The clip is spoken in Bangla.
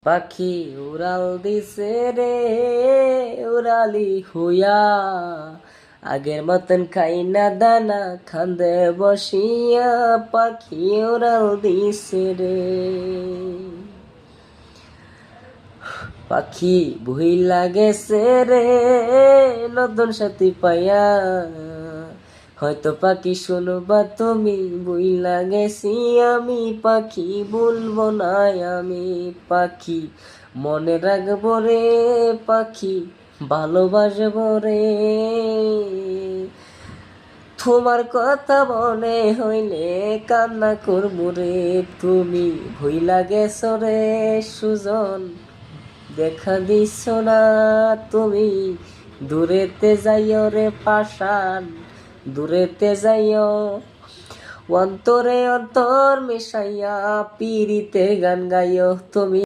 পাখি উড়াল দিছে রে উড়ালি হুয়া, আগের মতন খাই না দানা খান্দে বসিয়া, পাখি উড়াল দিছে রে। পাখি ভুইলা গেছে রে নতুন সাথী পাইয়া, হয়তো পাখি শুনবা তুমি, ভুইলা গেছি আমি পাখি বলবো না আমি। পাখি মনে রাখবো রে পাখি ভালোবাসবো রে, তোমার কথা মনে হইলে কান্না করবো রে। তুমি ভুইলা গেছো রে সুজন, দেখা দিছ না তুমি, দূরেতে যাইও রে পাশান, দূরেতে যাইও, অন্তরে অন্তর মিশাইয়া পিরিতে গান গাইও তুমি।